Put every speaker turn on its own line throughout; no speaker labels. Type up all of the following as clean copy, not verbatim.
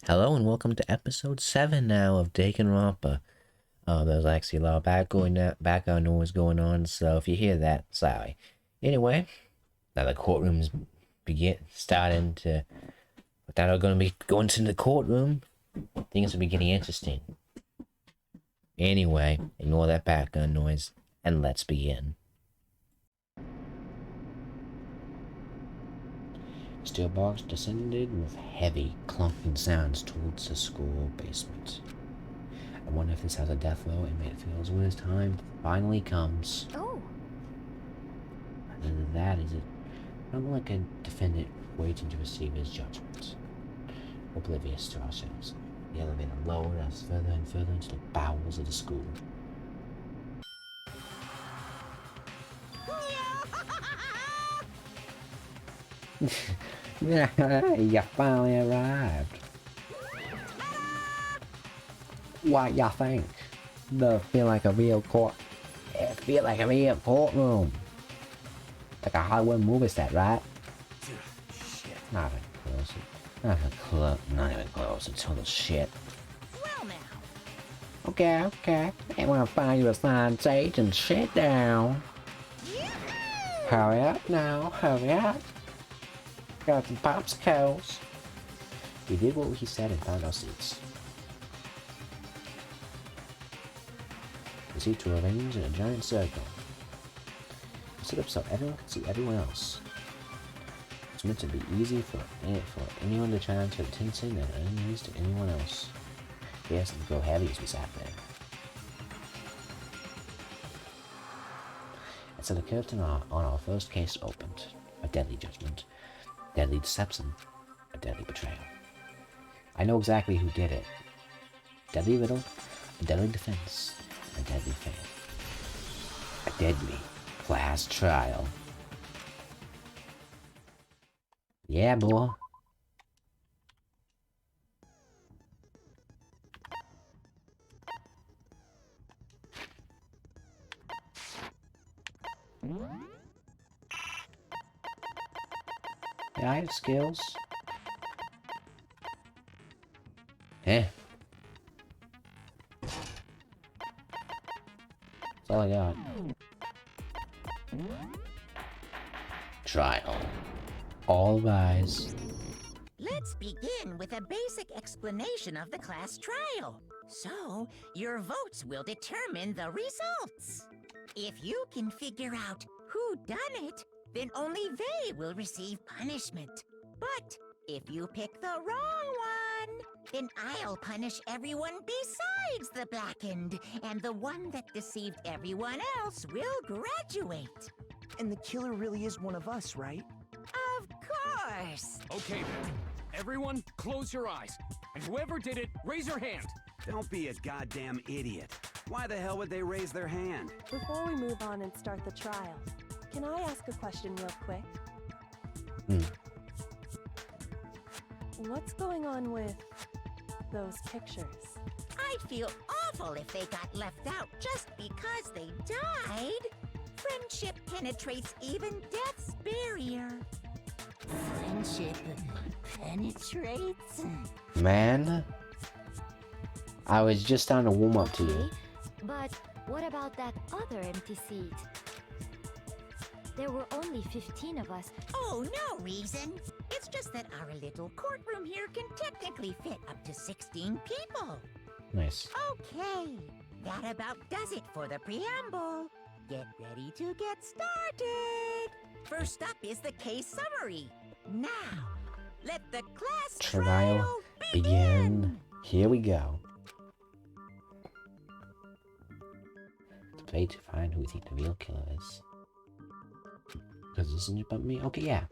Hello and welcome to episode 7 now of danganrompa. There's actually a lot of background noise going on, so if you hear that, sorry. Anyway, now the courtroom's starting to... Now we're going to be going to the courtroom. Things will be getting interesting. Anyway, ignore that background noise, and let's begin. Steel box descended with heavy, clunking sounds towards the school basement. I wonder if this has a death row and it feels when his time finally comes.
Oh.
Rather than that, is it not like a defendant waiting to receive his judgment? Oblivious to ourselves, the elevator lowered us further and further into the bowels of the school. You finally arrived. What y'all think? Does feel like a real court? It feel like a real courtroom. Like a Hollywood movie set, right?
Shit.
Not even close. Not even close. It's total shit.
Well now.
Okay. I wanna find you a sign stage and shit down. Hurry up now, hurry up. Got some popsicles. We did what he said and found our seats. The seats were arranged in a giant circle. We set up so everyone could see everyone else. It's meant to be easy for anyone to transfer attention and enemies to anyone else. Yes, it would grow heavy as we sat there. And so the curtain on our first case opened. A deadly judgment. Deadly deception, a deadly betrayal. I know exactly who did it. Deadly riddle, a deadly defense, a deadly fail. A deadly class trial. Yeah, boy. Yeah, I have skills. That's all I got. Trial. All rise.
Let's begin with a basic explanation of the class trial. So, your votes will determine the results. If you can figure out who done it, then only they will receive punishment. But if you pick the wrong one, then I'll punish everyone besides the blackened, and the one that deceived everyone else will graduate.
And the killer really is one of us, right?
Of course.
Okay then. Everyone, close your eyes. And whoever did it, raise your hand.
Don't be a goddamn idiot. Why the hell would they raise their hand?
Before we move on and start the trial, can I ask a question real quick? What's going on with those pictures?
I'd feel awful if they got left out just because they died. Friendship penetrates even death's barrier. Friendship penetrates?
Man, I was just on to warm up to you.
But what about that other empty seat? There were only 15 of us.
Oh, no reason. It's just that our little courtroom here can technically fit up to 16 people.
Nice.
Okay, that about does it for the preamble. Get ready to get started. First up is the case summary. Now, let the class trial begin.
Here we go. Debate to find who we think the real killer is. Because this isn't about me? Okay, yeah.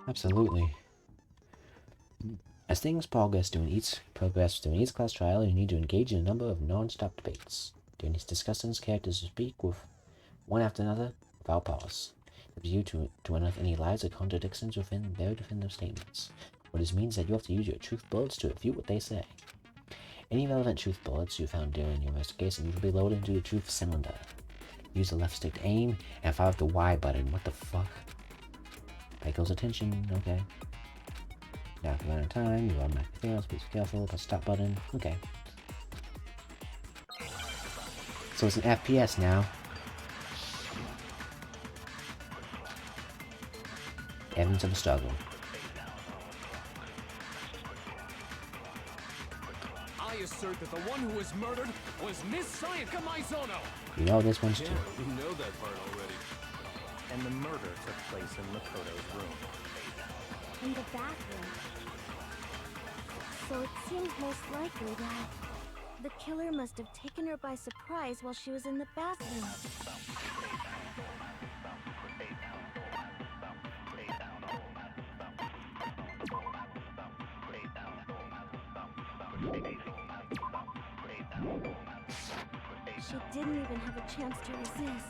Absolutely. As things progress during each class trial, you need to engage in a number of non-stop debates. During these discussions, characters will speak with one after another without pause. The view to unearth any lies or contradictions within their definitive statements. What this means that you have to use your truth bullets to refute what they say. Any relevant truth bullets you found during your investigation will be loaded into the truth cylinder. Use the left stick to aim and fire up the Y button. What the fuck? Echo's attention, okay. Now if you run out of time, you automatically fail, so please be careful. Press stop button, okay. So it's an FPS now. Evidence of a struggle.
I assert that the one who was murdered was Miss Sayaka Maizono.
You know this one's too.
We know that part already.
And the murder took place in Makoto's room.
In the bathroom. So it seems most likely that the killer must have taken her by surprise while she was in the bathroom. She didn't even have a chance to resist.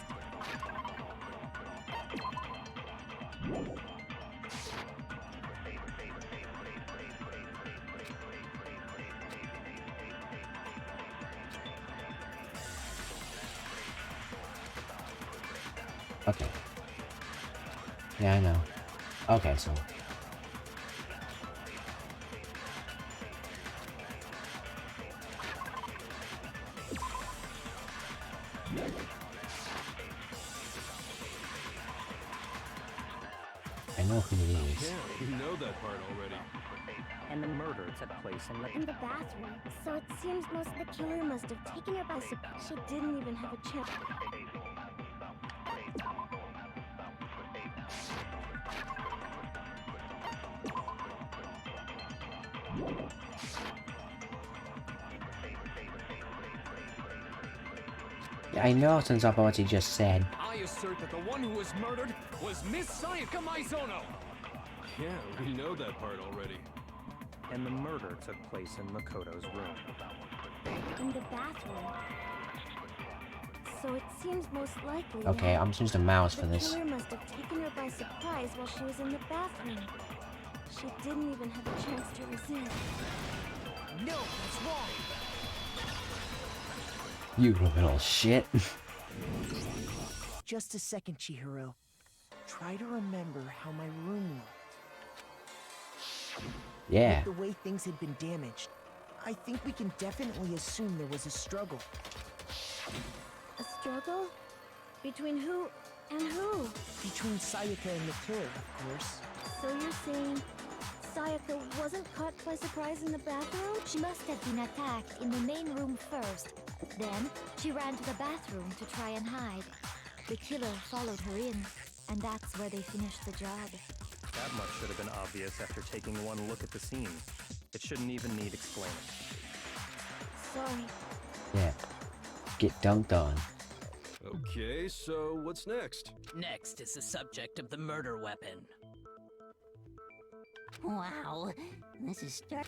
Okay. Yeah, I know. Okay, so. I know who it is.
We know that part already.
And the murder took place in
In the bathroom. So it seems most the killer must have taken her by surprise. She didn't even have a chance.
Yeah, I know since off what you just said.
I assert that the one who was murdered was Miss Sayaka Maizono. Yeah, we know that part already.
And the murder took place in Makoto's room.
In the bathroom. So it seems most likely.
Okay,
that
I'm just using the mouse for
the
this.
killer must have taken her by surprise while she was in the bathroom. She didn't even have a chance to resist.
No, that's wrong.
You little shit.
Just a second, Chihiro. Try to remember how my room looked.
Yeah.
With the way things had been damaged, I think we can definitely assume there was a struggle.
A struggle? Between who and who?
Between Sayaka and the killer, of course.
So you're saying Sayaka wasn't caught by surprise in the bathroom? She must have been attacked in the main room first. Then, she ran to the bathroom to try and hide. The killer followed her in, and that's where they finished the job.
That much should have been obvious after taking one look at the scene. It shouldn't even need explaining.
Sorry.
Yeah. Get dunked on.
Okay, so what's next?
Next is the subject of the murder weapon.
Wow, this is start.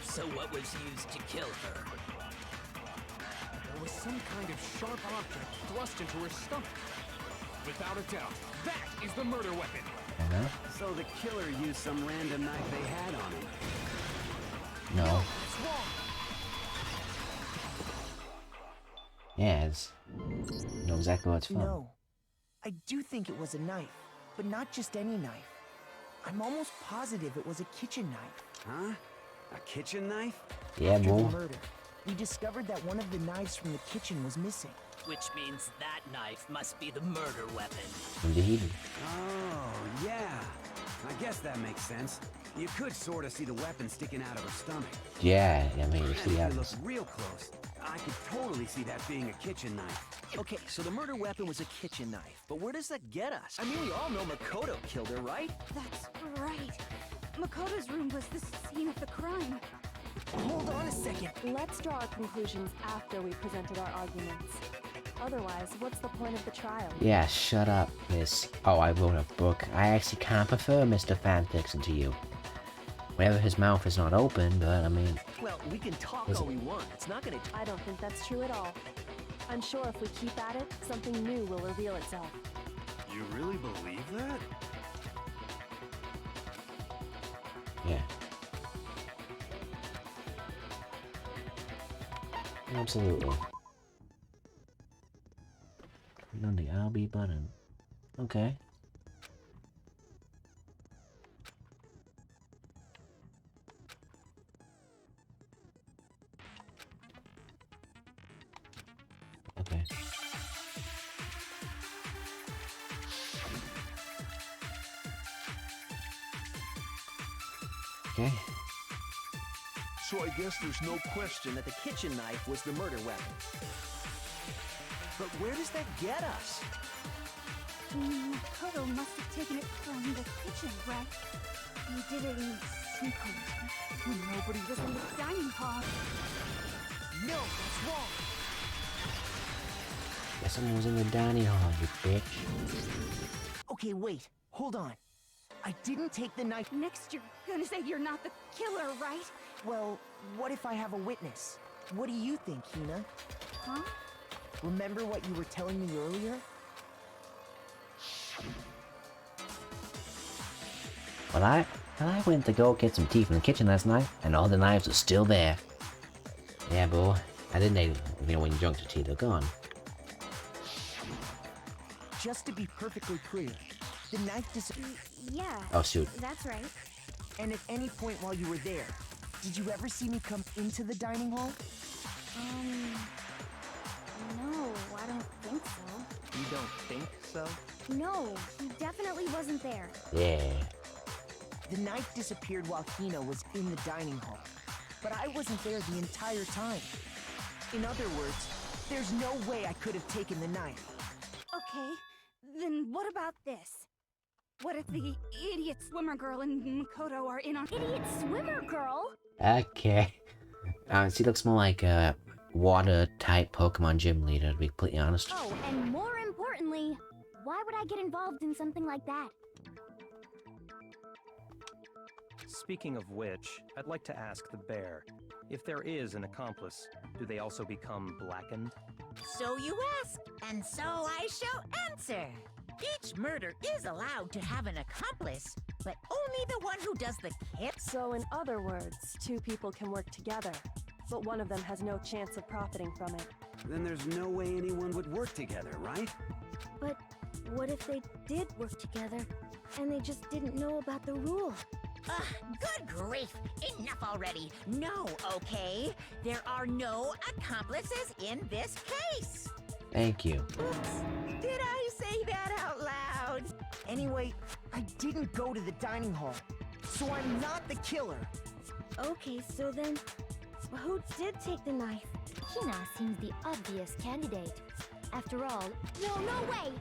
So what was used to kill her?
There was some kind of sharp object thrust into her stomach. Without a doubt, that is the murder weapon.
Uh-huh.
So the killer used some random knife they had on him.
No.
That's wrong.
Yeah, it's... know exactly what's from.
No. I do think it was a knife, but not just any knife. I'm almost positive it was a kitchen knife.
Huh? A kitchen knife?
Yeah,
After the
more.
murder, we discovered that one of the knives from the kitchen was missing.
Which means that knife must be the murder weapon.
Indeed.
Oh, yeah. I guess that makes sense. You could sort of see the weapon sticking out of her stomach.
Yeah, I mean, you
And
see
if
how
you look
this.
real close, I could totally see that being a kitchen knife.
Okay, so the murder weapon was a kitchen knife, but where does that get us? I mean, we all know Makoto killed her, right?
That's right. Makoto's room was the scene of the crime.
Hold on a second.
Let's draw our conclusions after we presented our arguments. Otherwise, what's the point of the trial?
Yeah, shut up, miss. Oh, I wrote a book. I actually can't prefer Mr. Fanfiction to you. Whenever his mouth is not open, but I mean...
Well, we can talk
Was
all
it-
we want. It's not gonna...
I don't think that's true at all. I'm sure if we keep at it, something new will reveal itself.
You really believe that?
Yeah. Absolutely. And on the RB button. Okay. Okay. Okay.
So I guess there's no question that the kitchen knife was the murder weapon. But where does that get us?
Makoto must have taken it from the kitchen, right? He did it in secret when nobody was in the dining hall.
No, that's wrong.
Guess someone was in the dining hall, you bitch.
Okay, wait. Hold on. I didn't take the knife.
Next, you're gonna say you're not the killer, right?
Well, what if I have a witness? What do you think, Hina?
Huh?
Remember what you were telling me earlier?
Well, I went to go get some tea from the kitchen last night, and all the knives are still there. Yeah, boy. I didn't know when you drank the tea, they're gone.
Just to be perfectly clear, the knife
Yeah.
Oh, shoot.
That's right.
And at any point while you were there, did you ever see me come into the dining hall?
No, I don't think so.
You don't think so?
No, he definitely wasn't there.
Yeah.
The knife disappeared while Hina was in the dining hall, but I wasn't there the entire time. In other words, there's no way I could have taken the knife.
Okay, then what about this? What if the idiot swimmer girl and Makoto are in on—
Idiot swimmer girl?
Okay. She looks more like a water-type Pokemon gym leader, to be completely honest.
Oh, and more importantly, why would I get involved in something like that?
Speaking of which, I'd like to ask the bear, if there is an accomplice, do they also become blackened?
So you ask, and so I shall answer. Each murder is allowed to have an accomplice, but only the one who does the kill.
So in other words, two people can work together, but one of them has no chance of profiting from it.
Then there's no way anyone would work together, right?
But what if they did work together, and they just didn't know about the rule?
Good grief! Enough already! No, okay? There are no accomplices in this case!
Thank you.
Oops! Did I say that out loud?
Anyway, I didn't go to the dining hall, so I'm not the killer.
Okay, so then, who did take the knife? Hina seems the obvious candidate. After all, no way!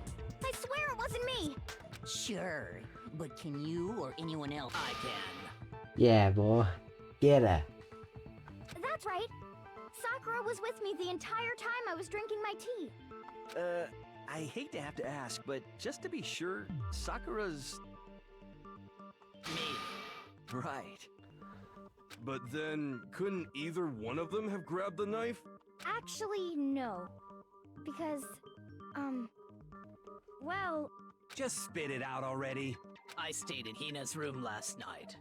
I swear it wasn't me!
Sure, but can you or anyone else? I can.
Yeah, boy. Get her.
That's right. Sakura was with me the entire time I was drinking my tea.
I hate to have to ask, but just to be sure, Sakura's...
Me.
Right.
But then, couldn't either one of them have grabbed the knife?
Actually, no. Because, well...
Just spit it out already.
I stayed in Hina's room last night.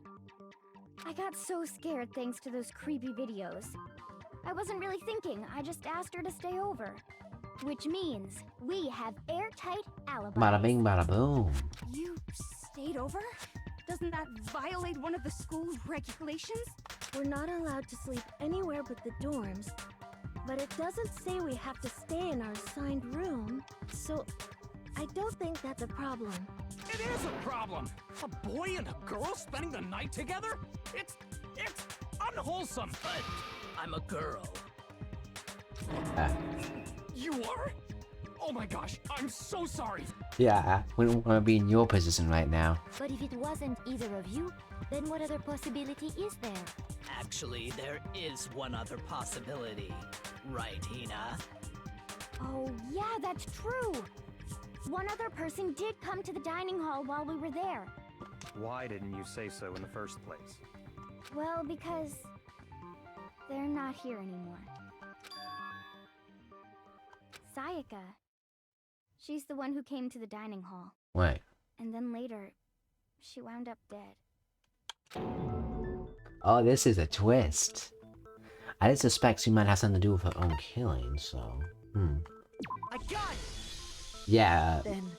I got so scared thanks to those creepy videos. I wasn't really thinking, I just asked her to stay over. Which means we have airtight alibis.
Bada bing, bada boom.
You stayed over? Doesn't that violate one of the school's regulations?
We're not allowed to sleep anywhere but the dorms. But it doesn't say we have to stay in our assigned room, so I don't think that's a problem.
It is a problem! A boy and a girl spending the night together? It's unwholesome!
But I'm a girl.
You are? Oh my gosh, I'm so sorry!
Yeah, I wouldn't want to be in your position right now.
But if it wasn't either of you, then what other possibility is there?
Actually, there is one other possibility. Right, Hina?
Oh, yeah, that's true! One other person did come to the dining hall while we were there.
Why didn't you say so in the first place?
Well, because they're not here anymore. Sayaka. She's the one who came to the dining hall.
Right.
And then later, she wound up dead.
Oh, this is a twist. I did suspect she might have something to do with her own killing, so...
I got it!
Yeah.
Then...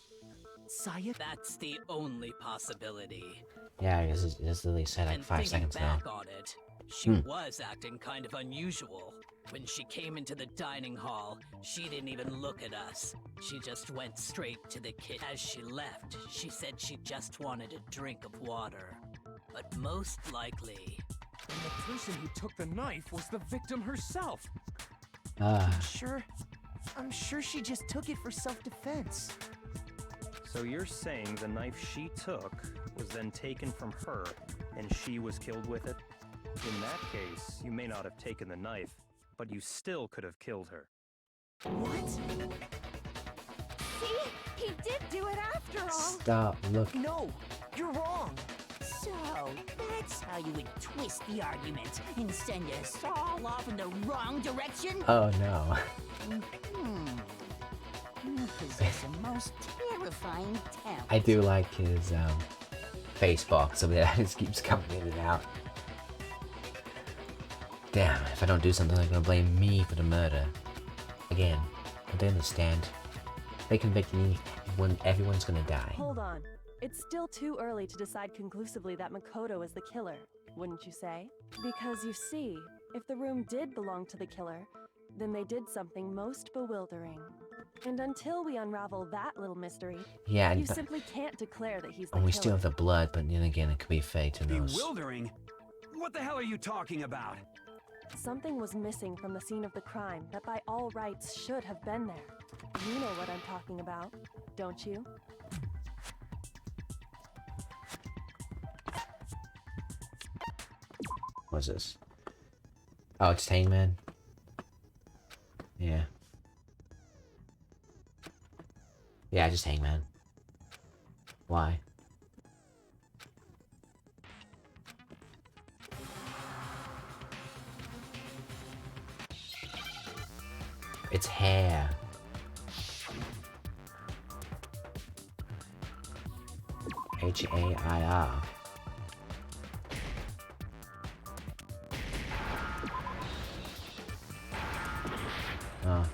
Sayaka?
That's the only possibility.
Yeah, I guess it's literally said like
And
5
thinking
seconds ago.
back on it, she was acting kind of unusual. When she came into the dining hall, she didn't even look at us. She just went straight to the kitchen. As she left, she said she just wanted a drink of water. But most likely...
And the person who took the knife was the victim herself.
I'm sure she just took it for self-defense.
So you're saying the knife she took was then taken from her, and she was killed with it? In that case, you may not have taken the knife, but you still could have killed her.
What?
See? He did do it after all.
Stop, look.
No, you're wrong.
So, that's how you would twist the argument and send us all off in the wrong direction?
Oh no.
You possess a most terrifying talent.
I do like his face box over there. It just keeps coming in and out. Damn, if I don't do something, they're gonna blame me for the murder. Again, don't they understand? They convict me when everyone's gonna die.
Hold on. It's still too early to decide conclusively that Makoto is the killer, wouldn't you say? Because you see, if the room did belong to the killer, then they did something most bewildering. And until we unravel that little mystery, you simply can't declare that he's the killer.
We still have the blood, but then again, it could be fake, who knows?
Bewildering? What the hell are you talking about?
Something was missing from the scene of the crime that by all rights should have been there. You know what I'm talking about, don't you?
What's this? Oh, it's Hangman? Yeah. Yeah, just Hangman. Why? It's hair. H-A-I-R. Oh.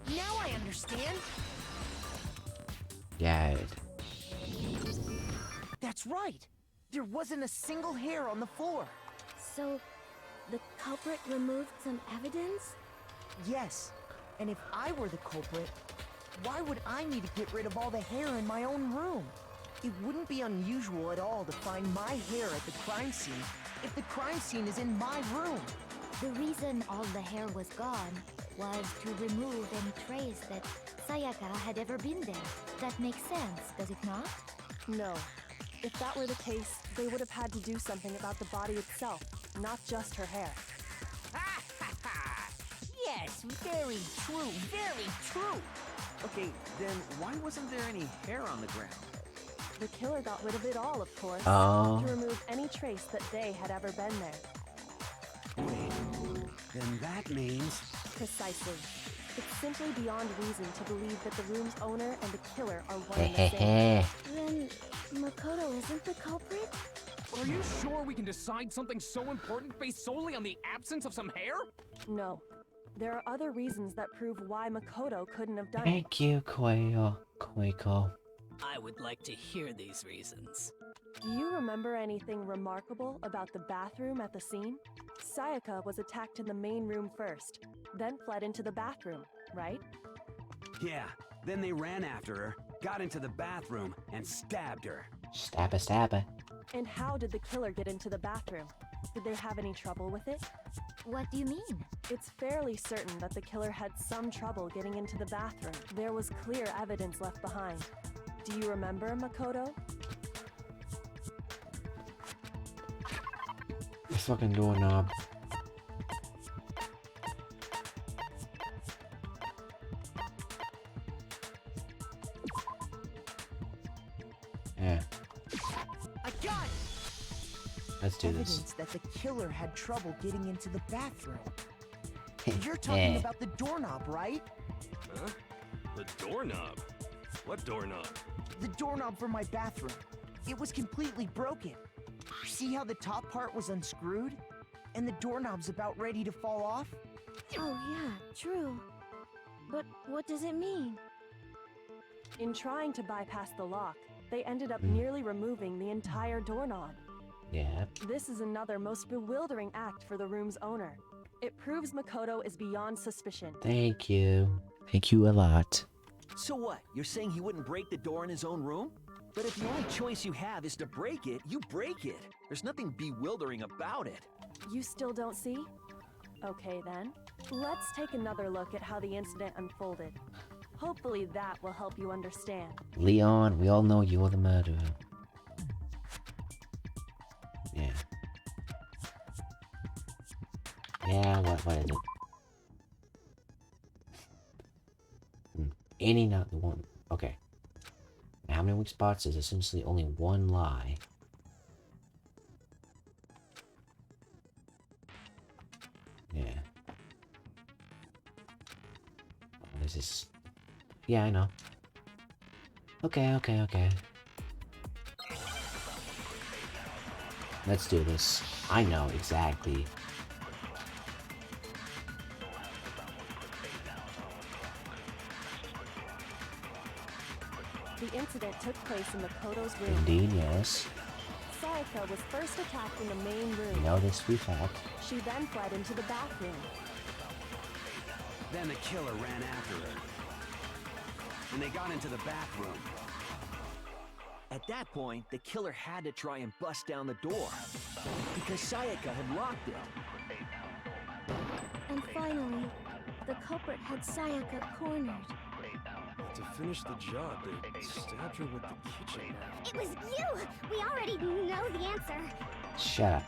Now I understand.
Yeah.
That's right. There wasn't a single hair on the floor.
So, the culprit removed some evidence?
Yes. And if I were the culprit, why would I need to get rid of all the hair in my own room? It wouldn't be unusual at all to find my hair at the crime scene if the crime scene is in my room.
The reason all the hair was gone was to remove any trace that Sayaka had ever been there. That makes sense, does it not?
No. If that were the case, they would have had to do something about the body itself, not just her hair.
Yes, very true, very true.
Okay, then why wasn't there any hair on the ground?
The killer got rid of it all, of course,
Oh.
to remove any trace that they had ever been there.
Wait, then that means...
Precisely. It's simply beyond reason to believe that the room's owner and the killer are one and the same.
Then Makoto isn't the culprit?
Are you sure we can decide something so important based solely on the absence of some hair?
No. There are other reasons that prove why Makoto couldn't have done it.
Thank you, Koiko.
I would like to hear these reasons.
Do you remember anything remarkable about the bathroom at the scene? Sayaka was attacked in the main room first, then fled into the bathroom, right?
Yeah, then they ran after her, got into the bathroom, and stabbed her.
Stabba.
And how did the killer get into the bathroom? Did they have any trouble with it?
What do you mean?
It's fairly certain that the killer had some trouble getting into the bathroom. There was clear evidence left behind. Do you remember, Makoto?
This fucking doorknob. Yeah.
I got it!
Let's do this.
Evidence that the killer had trouble getting into the bathroom. You're talking about the doorknob, right?
Huh? The doorknob? What doorknob?
The doorknob for my bathroom. It was completely broken. See how the top part was unscrewed? And the doorknob's about ready to fall off?
Oh yeah, true. But what does it mean?
In trying to bypass the lock, they ended up nearly removing the entire doorknob.
Yeah.
This is another most bewildering act for the room's owner. It proves Makoto is beyond suspicion.
Thank you. Thank you a lot.
So what? You're saying he wouldn't break the door in his own room? But if the only choice you have is to break it, you break it. There's nothing bewildering about it.
You still don't see? Okay then. Let's take another look at how the incident unfolded. Hopefully that will help you understand.
Leon, we all know you're the murderer. Yeah. Yeah, what is it? Any not the one. Okay. Now, how many weak spots is essentially only one lie? Yeah. This is. Yeah, I know. Okay. Let's do this. I know exactly.
The incident took place in Makoto's room.
Indeed, yes.
Sayaka was first attacked in the main room.
You know this we fact.
She then fled into the bathroom.
Then the killer ran after her. And they got into the bathroom.
At that point, the killer had to try and bust down the door. Because Sayaka had locked it.
And finally, the culprit had Sayaka cornered.
To finish the job, they stabbed her with the kitchen knife.
It was you! We already know the answer.
Shut up.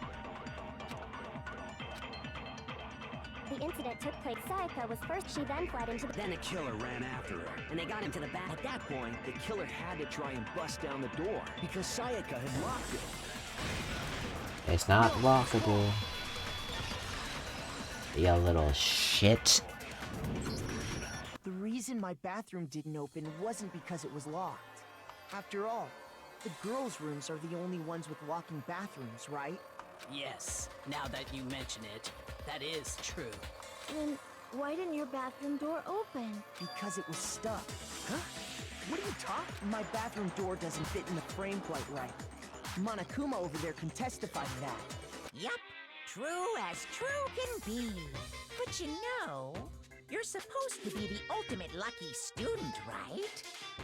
The incident took place. Sayaka was first. She then fled into the...
Then the killer ran after her.
And they got into the bath. At that point, the killer had to try and bust down the door. Because Sayaka had locked it.
It's not lockable. You little shit.
The reason my bathroom didn't open wasn't because it was locked. After all, the girls' rooms are the only ones with walking bathrooms, right?
Yes, now that you mention it, that is true.
Then why didn't your bathroom door open?
Because it was stuck.
Huh? What are you talking?
My bathroom door doesn't fit in the frame quite right. Monokuma over there can testify to that.
Yup, true as true can be. But you know, you're supposed to be the ultimate lucky student, right?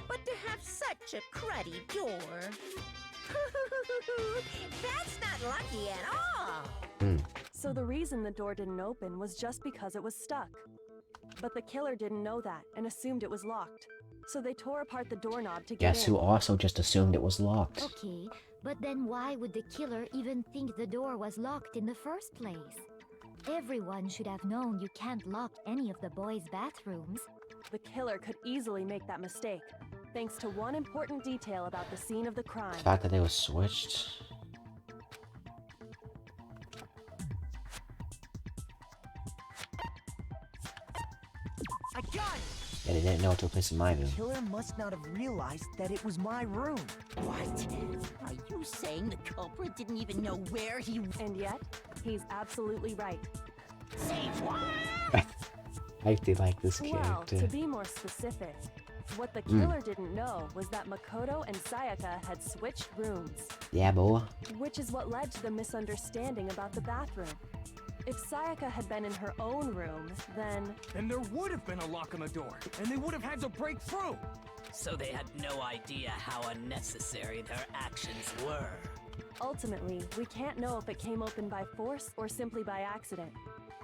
But to have such a cruddy door... That's not lucky at all!
So the reason the door didn't open was just because it was stuck. But the killer didn't know that and assumed it was locked. So they tore apart the doorknob to get in.
Guess who also just assumed it was locked?
Okay, but then why would the killer even think the door was locked in the first place? Everyone should have known you can't lock any of the boys' bathrooms.
The killer could easily make that mistake, thanks to one important detail about the scene of the crime.
The fact that they were switched.
I got it!
Yeah, they didn't know it took place in my room.
The killer must not have realized that it was my room.
What? Are you saying the culprit didn't even know where he...
And yet, he's absolutely right.
Say what?
I do like this
Well,
character.
to be more specific, what the killer didn't know was that Makoto and Sayaka had switched rooms.
Yeah, boy.
Which is what led to the misunderstanding about the bathroom. If Sayaka had been in her own room, then...
And there would have been a lock on the door, and they would have had to break through!
So they had no idea how unnecessary their actions were.
Ultimately, we can't know if it came open by force or simply by accident.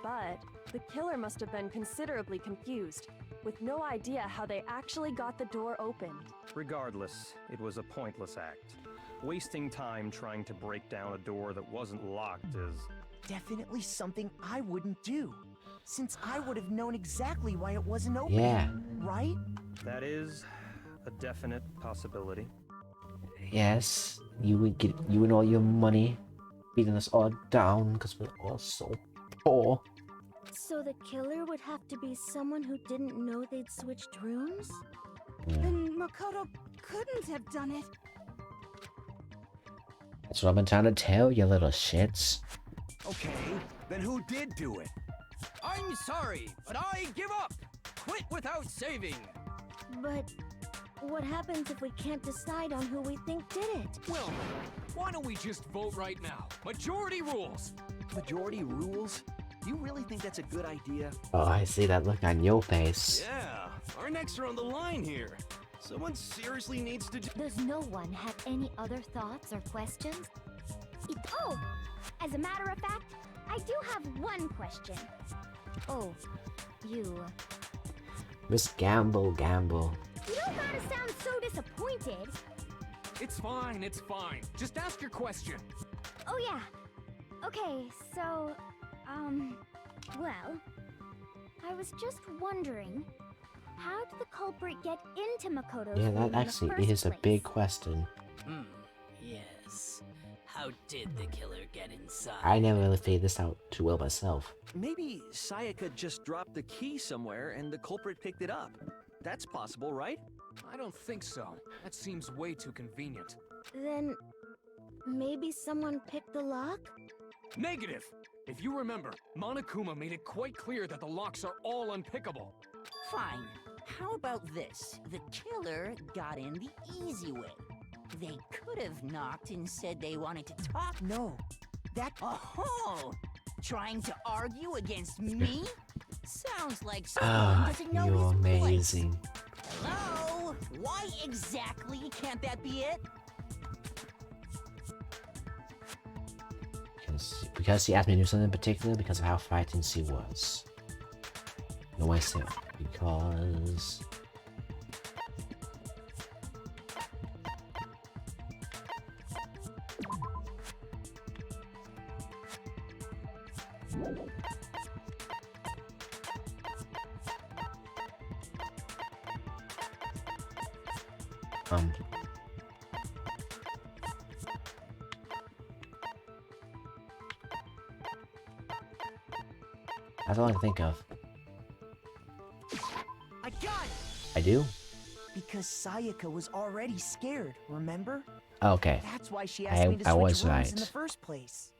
But the killer must have been considerably confused, with no idea how they actually got the door opened.
Regardless, it was a pointless act. Wasting time trying to break down a door that wasn't locked is...
Definitely something I wouldn't do, since I would have known exactly why it wasn't open.
Yeah.
Right?
That is a definite possibility.
Yes, you would get you and all your money beating us all down because we're all so poor.
So the killer would have to be someone who didn't know they'd switched rooms?
Yeah.
Then Makoto couldn't have done it.
That's what I've been trying to tell you, little shits.
Okay, then who did do it?
I'm sorry, but I give up. Quit without saving.
But what happens if we can't decide on who we think did it?
Well, why don't we just vote right now? Majority rules.
Majority rules? You really think that's a good idea?
Oh, I see that look on your face.
Yeah, our necks are on the line here. Someone seriously needs to do.
Does no one have any other thoughts or questions?
Oh, as a matter of fact, I do have one question.
Oh, you.
Miss Gamble.
You don't gotta sound so disappointed.
It's fine, it's fine. Just ask your question.
Oh yeah. Okay, so, well, I was just wondering, how did the culprit get into Makoto's
Yeah,
room
that
in the
actually
first
is a
place?
big question.
Yes. How did the killer get inside?
I never really figured this out too well myself.
Maybe Sayaka just dropped the key somewhere and the culprit picked it up. That's possible, right?
I don't think so. That seems way too convenient.
Then maybe someone picked the lock?
Negative! If you remember, Monokuma made it quite clear that the locks are all unpickable.
Fine. How about this? The killer got in the easy way. They could have knocked and said they wanted to talk.
No, that...
Oh! Trying to argue against me? Sounds like someone
Ah,
doesn't know
you're
his
amazing.
place. Hello? Why exactly can't that be it?
Because she asked me to do something in particular because of how frightened she was. No, I said because... That's all I can think of.
I got it!
I do?
Because Sayaka was already scared, remember?
Okay.
That's why she asked me to
I
switch
was
rooms
right.
in the first place.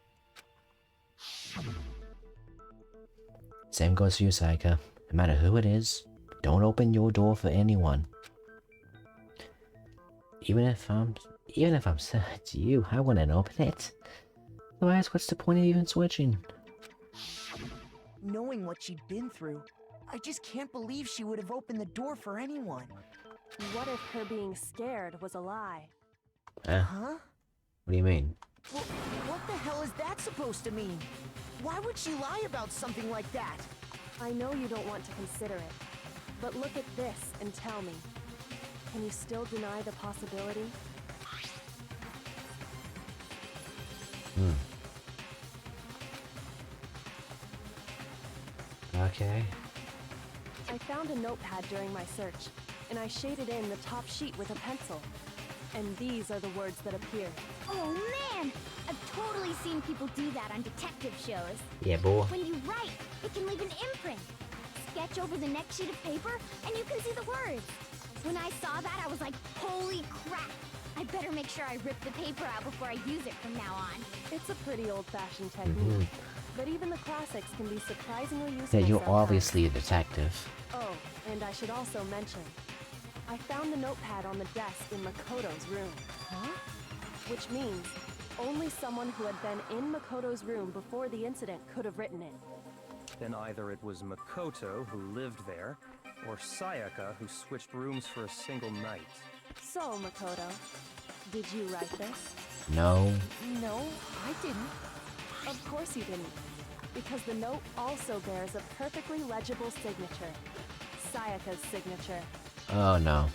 Same goes for you, Sayaka. No matter who it is, don't open your door for anyone. Even if I'm to you, I wouldn't open it. Otherwise, what's the point of even switching?
Knowing what she'd been through, I just can't believe she would have opened the door for anyone.
What if her being scared was a lie?
Huh?
What do you mean?
Well, what the hell is that supposed to mean? Why would she lie about something like that?
I know you don't want to consider it, but look at this and tell me. Can you still deny the possibility?
Okay.
I found a notepad during my search, and I shaded in the top sheet with a pencil. And these are the words that appeared.
Oh man! I've totally seen people do that on detective shows.
Yeah, boy.
When you write, it can leave an imprint. Sketch over the next sheet of paper, and you can see the words. When I saw that, I was like, holy crap! I better make sure I rip the paper out before I use it from now on.
It's a pretty old-fashioned technique, but even the classics can be surprisingly useful.
Yeah, you're
sometimes.
obviously a detective.
Oh, and I should also mention, I found the notepad on the desk in Makoto's room.
Huh?
Which means only someone who had been in Makoto's room before the incident could have written it.
Then either it was Makoto who lived there, or Sayaka who switched rooms for a single night.
So, Makoto, did you write this?
No.
No, I didn't.
Of course you didn't, because the note also bears a perfectly legible signature. Sayaka's signature.
Oh no.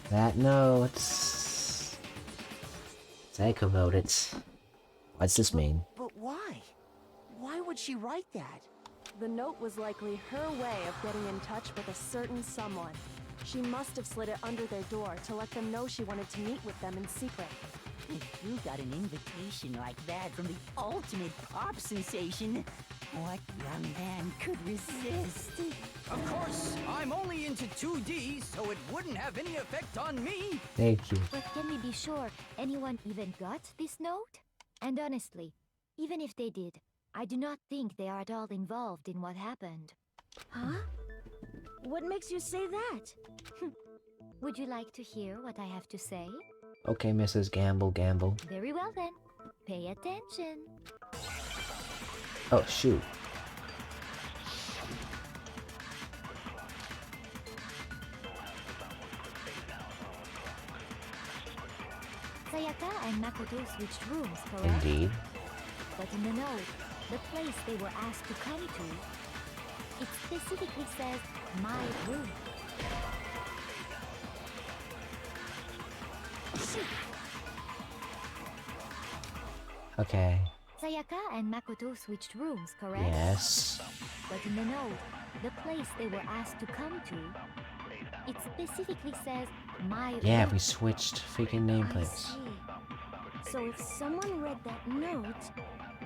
That note. Sayaka wrote it. What's this mean?
But why? Why would she write that?
The note was likely her way of getting in touch with a certain someone. She must have slid it under their door to let them know she wanted to meet with them in secret.
If you got an invitation like that from the ultimate pop sensation, what young man could resist?
Of course, I'm only into 2D, so it wouldn't have any effect on me.
Thank you.
But can we be sure anyone even got this note? And honestly, even if they did, I do not think they are at all involved in what happened.
Huh? What makes you say that?
Would you like to hear what I have to say?
Okay, Mrs. Gamble.
Very well then. Pay attention.
Oh, shoot.
Sayaka and Makoto switched rooms, correct?
Indeed.
But in the note, the place they were asked to come to, it specifically says, my room.
Okay.
Sayaka and Makoto switched rooms, correct?
Yes.
But in the note, the place they were asked to come to, it specifically says, my
Yeah,
room.
we switched freaking nameplates.
So if someone read that note,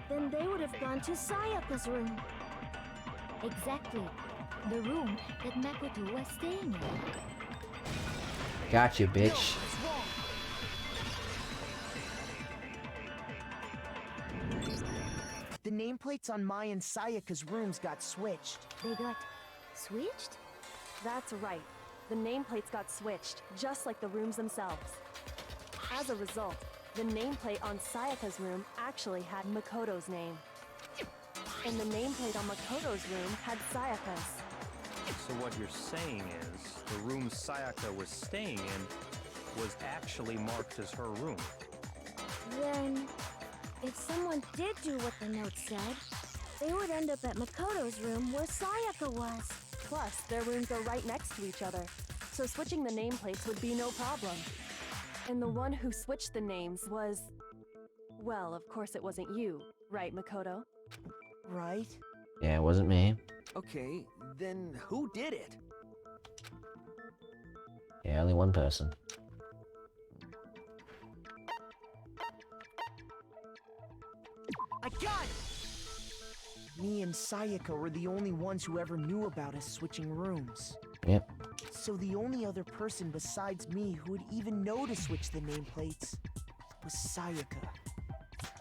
then they would have gone to Sayaka's room.
Exactly. The room that Makoto was staying in.
Gotcha, bitch.
The nameplates on Mai and Sayaka's rooms got switched.
They got switched?
That's right. The nameplates got switched, just like the rooms themselves. As a result, the nameplate on Sayaka's room actually had Makoto's name. And the nameplate on Makoto's room had Sayaka's.
So what you're saying is, the room Sayaka was staying in was actually marked as her room.
Then, if someone did do what the note said, they would end up at Makoto's room where Sayaka was.
Plus, their rooms are right next to each other, so switching the nameplates would be no problem. And the one who switched the names was... Well, of course it wasn't you, right, Makoto?
Right?
Yeah, it wasn't me.
Okay, then who did it?
Yeah, only one person.
I got it! Me and Sayaka were the only ones who ever knew about us switching rooms.
Yep.
So the only other person besides me who would even know to switch the nameplates was Sayaka.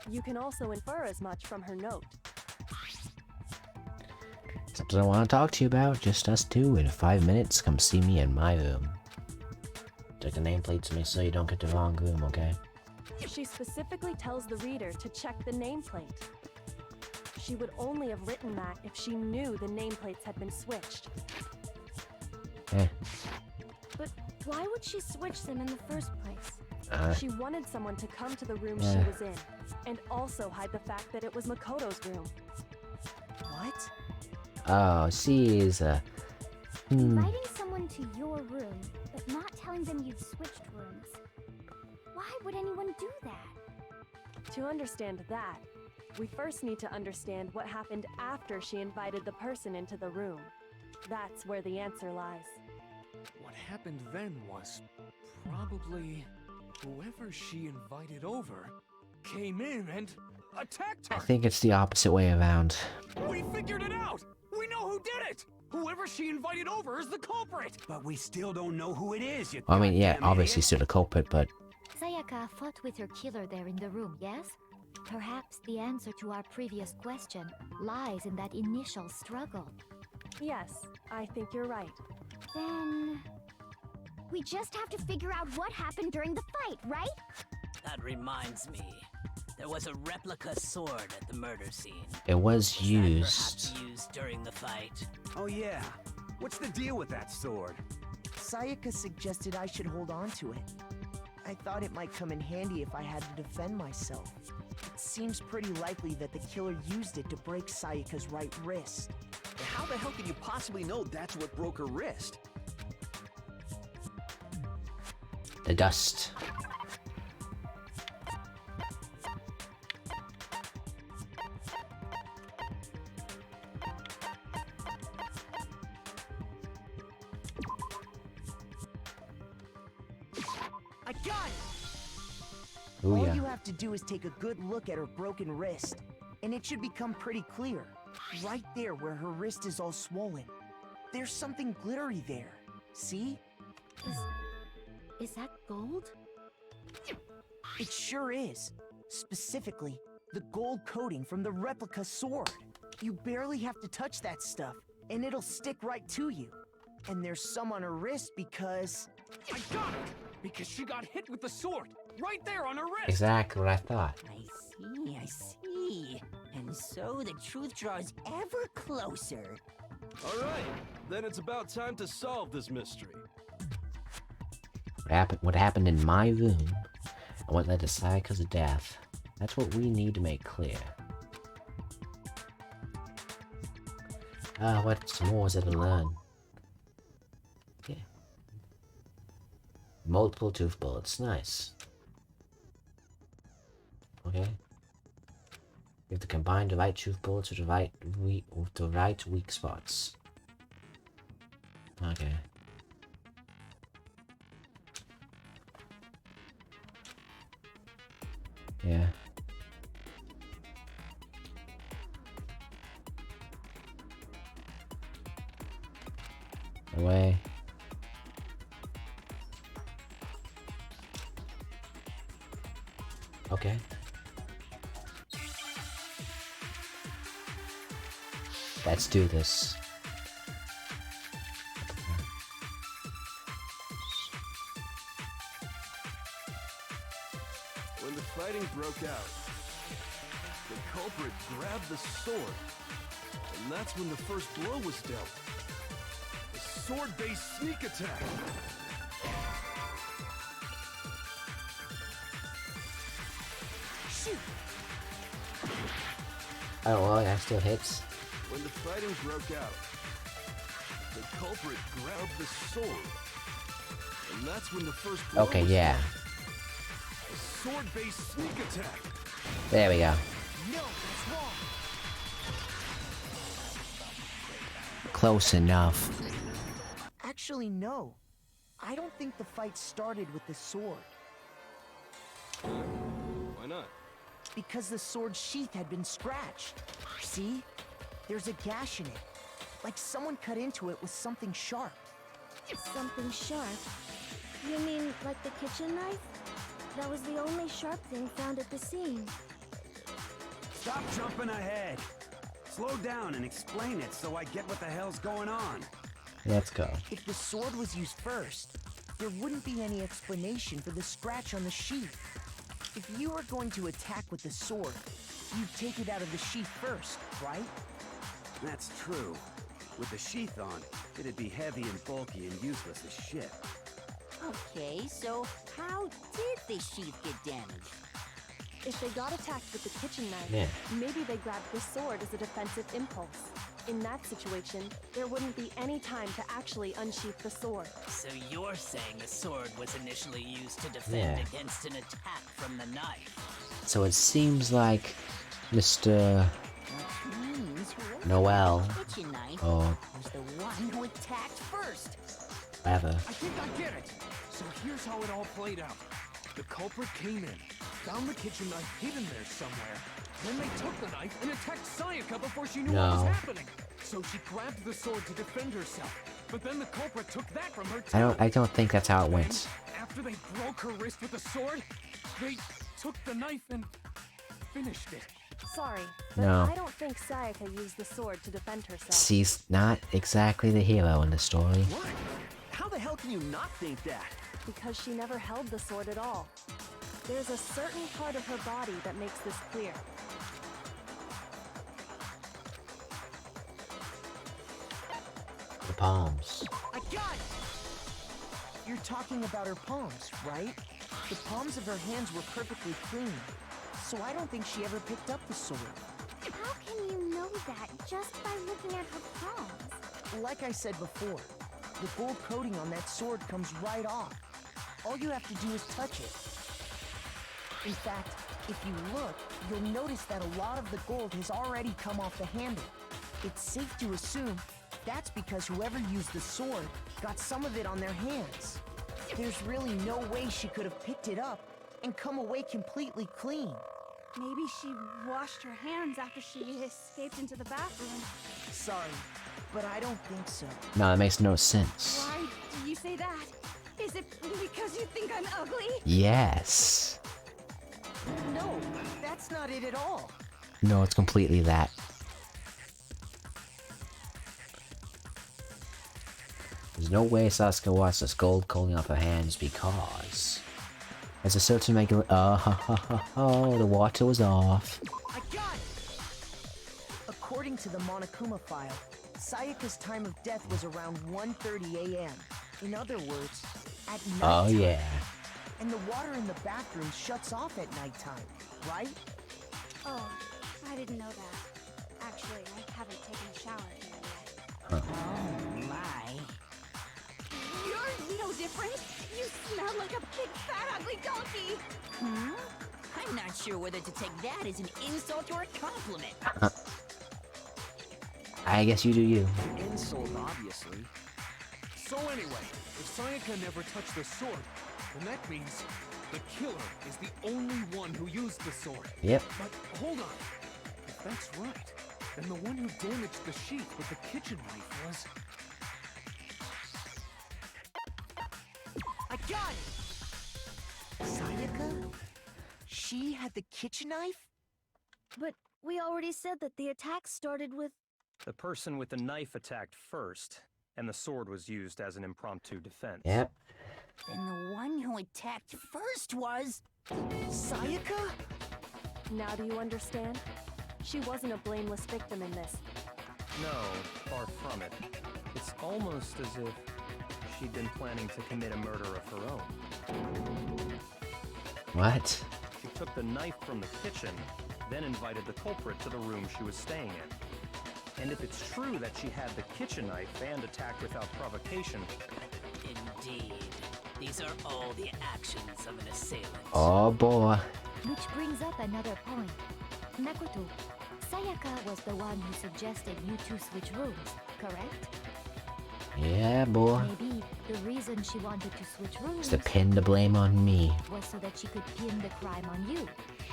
You can also infer as much from her note.
Something I want to talk to you about. Just us two. In 5 minutes, come see me in my room. Check the nameplate to make sure you don't get the wrong room, okay?
She specifically tells the reader to check the nameplate. She would only have written that if she knew the nameplates had been switched.
But why would she switch them in the first place?
She wanted someone to come to the room she was in, and also hide the fact that it was Makoto's room.
What?
Oh, she is
Inviting someone to your room, but not telling them you've switched rooms. Why would anyone do that?
To understand that, we first need to understand what happened after she invited the person into the room. That's where the answer lies.
What happened then was probably whoever she invited over came in and attacked her.
I think it's the opposite way around.
We figured it out! We know who did it! Whoever she invited over is the culprit!
But we still don't know who it is, you
I mean, yeah,
goddamn
obviously
idiot.
still the culprit, but...
Sayaka fought with her killer there in the room, yes? Perhaps the answer to our previous question lies in that initial struggle.
Yes, I think you're right.
Then... we just have to figure out what happened during the fight, right?
That reminds me. There was a replica sword at the murder scene.
It was
Perhaps
used.
used during the fight.
Oh yeah. What's the deal with that sword?
Sayaka suggested I should hold on to it. I thought it might come in handy if I had to defend myself. It seems pretty likely that the killer used it to break Sayaka's right wrist.
How the hell could you possibly know that's what broke her wrist?
The dust.
I got it!
Ooh,
All
yeah.
you have to do is take a good look at her broken wrist, and it should become pretty clear. Right there where her wrist is all swollen. There's something glittery there. See?
Is that gold?
It sure is. Specifically, the gold coating from the replica sword. You barely have to touch that stuff, and it'll stick right to you. And there's some on her wrist because...
I got it! Because she got hit with the sword! Right there on her wrist!
Exactly what I thought.
I see. And so the truth draws ever closer.
Alright, then it's about time to solve this mystery.
What happened in my room and what led to Sayaka's death. That's what we need to make clear. What more is there to learn? Yeah. Multiple tooth bullets. Nice. Okay. You have to combine the right tooth bullets with the right weak spots. Okay. Yeah. Away. Okay. Let's do this.
When the fighting broke out, the culprit grabbed the sword, and that's when the first blow was dealt. A sword-based sneak attack.
Shoot!
Oh well, that still hits.
When the fighting broke out, the culprit grabbed the sword, and that's when the first blow
Okay,
was
yeah.
dealt. A sword-based sneak attack.
There we go.
No, that's wrong.
Close enough.
Actually, no. I don't think the fight started with the sword.
Why not?
Because the sword's sheath had been scratched. See? There's a gash in it. Like someone cut into it with something sharp.
Something sharp? You mean like the kitchen knife? That was the only sharp thing found at the scene.
Stop jumping ahead. Slow down and explain it so I get what the hell's going on.
Let's go.
If the sword was used first, there wouldn't be any explanation for the scratch on the sheath. If you were going to attack with the sword, you'd take it out of the sheath first, right?
That's true. With the sheath on, it'd be heavy and bulky and useless as shit.
Okay, so how did the sheath get damaged?
If they got attacked with the kitchen knife,
Yeah.
maybe they grabbed the sword as a defensive impulse. In that situation, there wouldn't be any time to actually unsheath the sword.
So you're saying the sword was initially used to defend
Yeah.
against an attack from the knife?
So it seems like Mr.
Which means whoever
Noel,
had the kitchen knife
or
was the one who attacked first.
whatever.
I think I get it. So here's how it all played out. The culprit came in, found the kitchen knife hidden there somewhere. Then they took the knife and attacked Sayaka before she knew what was
No.
happening. So she grabbed the sword to defend herself. But then the culprit took that from her too.
I don't think that's how it went.
Then, after they broke her wrist with the sword, they took the knife and finished it.
Sorry, but
No.
I don't think Sayaka used the sword to defend herself.
She's not exactly the hero in the story.
What? How the hell can you not think that?
Because she never held the sword at all. There's a certain part of her body that makes this clear.
The palms.
I got it! You're talking about her palms, right? The palms of her hands were perfectly clean, so I don't think she ever picked up the sword.
How can you know that just by looking at her palms?
Like I said before, the gold coating on that sword comes right off. All you have to do is touch it. In fact, if you look, you'll notice that a lot of the gold has already come off the handle. It's safe to assume that's because whoever used the sword got some of it on their hands. There's really no way she could have picked it up and come away completely clean.
Maybe she washed her hands after she escaped into the bathroom.
Sorry, but I don't think so.
No, that makes no sense.
Why do you say that? Is it because you think I'm ugly?
Yes.
No, that's not it at all.
No, it's completely that. There's no way Sasuke watched the skull calling off her hands because there's a certain regular. The water was off.
I got it! According to the Monokuma file, Sayaka's time of death was around 1:30 a.m. In other words, at night.
Oh yeah.
And the water in the bathroom shuts off at nighttime, right?
Oh, I didn't know that. Actually, I haven't taken a shower here yet.
Huh.
Oh my.
You're no different. You smell like a big fat ugly donkey.
I'm not sure whether to take that as an insult or a compliment.
I guess you do you.
Insult, obviously.
So anyway, if Sayaka never touched the sword, then that means the killer is the only one who used the sword.
Yep.
But hold on. If that's right, then the one who damaged the sheet with the kitchen knife was...
I got it! Sayaka? She had the kitchen knife?
But we already said that the attack started with...
The person with the knife attacked first, and the sword was used as an impromptu defense.
Yep.
Then the one who attacked first was...
Sayaka?
Now do you understand? She wasn't a blameless victim in this.
No, far from it. It's almost as if she'd been planning to commit a murder of her own.
What?
She took the knife from the kitchen, then invited the culprit to the room she was staying in. And if it's true that she had the kitchen knife and attacked without provocation...
Indeed. These are all the actions of an assailant.
Oh boy.
Which brings up another point. Makoto, Sayaka was the one who suggested you two switch rooms, correct?
Yeah, boy.
Maybe the reason she wanted to switch rooms
It's to pin the blame on me.
was so that she could pin the crime on you.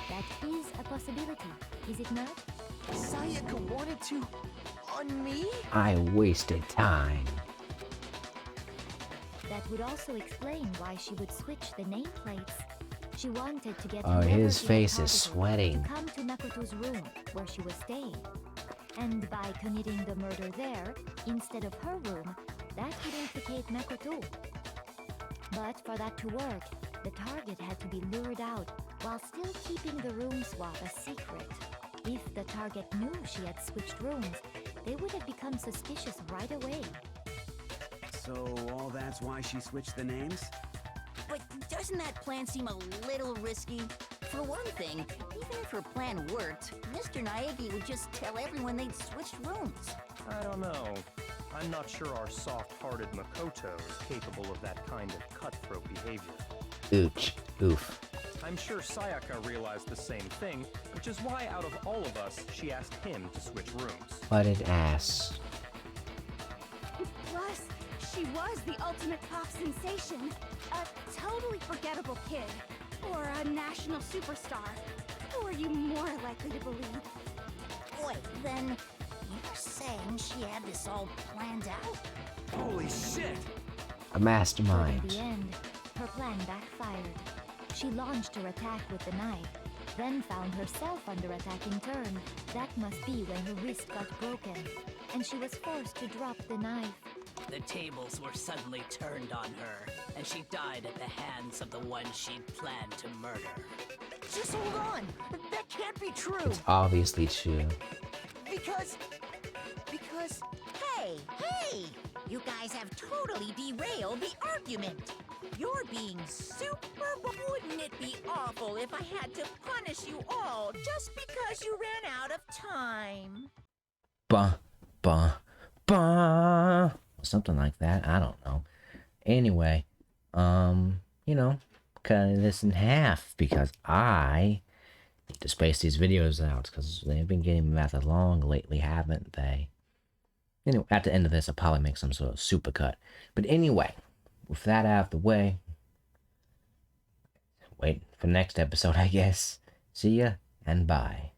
That is a possibility, is it not?
Sayaka wanted to... on me?
I wasted time.
That would also explain why she would switch the nameplates. She wanted to get
Oh,
whoever
his
she had
face is
targeted
sweating.
to come to Makoto's room, where she was staying. And by committing the murder there, instead of her room, that would implicate Makoto. But for that to work, the target had to be lured out, while still keeping the room swap a secret. If the target knew she had switched rooms, they would have become suspicious right away.
So all that's why she switched the names?
But doesn't that plan seem a little risky? For one thing, even if her plan worked, Mr. Naegi would just tell everyone they'd switched rooms.
I don't know. I'm not sure our soft-hearted Makoto is capable of that kind of cutthroat behavior.
Ooch. Oof.
I'm sure Sayaka realized the same thing, which is why out of all of us, she asked him to switch rooms.
What an ass.
Plus, she was the ultimate pop sensation. A totally forgettable kid. Or a national superstar. Who are you more likely to believe?
Wait, then you're saying she had this all planned out?
Holy shit!
A
But in
mastermind.
the end, her plan backfired. She launched her attack with the knife, then found herself under attack in turn. That must be when her wrist got broken, and she was forced to drop the knife.
The tables were suddenly turned on her, and she died at the hands of the one she'd planned to murder.
Just hold on! That can't be true!
It's obviously true.
Because...
Hey! You guys have totally derailed the argument. You're being super... Wouldn't it be awful if I had to punish you all just because you ran out of time?
Bah, bah, bah. Something like that. I don't know. Anyway, you know, cutting this in half because I need to space these videos out because they've been getting rather long lately, haven't they? Anyway, at the end of this, I'll probably make some sort of super cut. But anyway, with that out of the way, wait for the next episode, I guess. See ya and bye.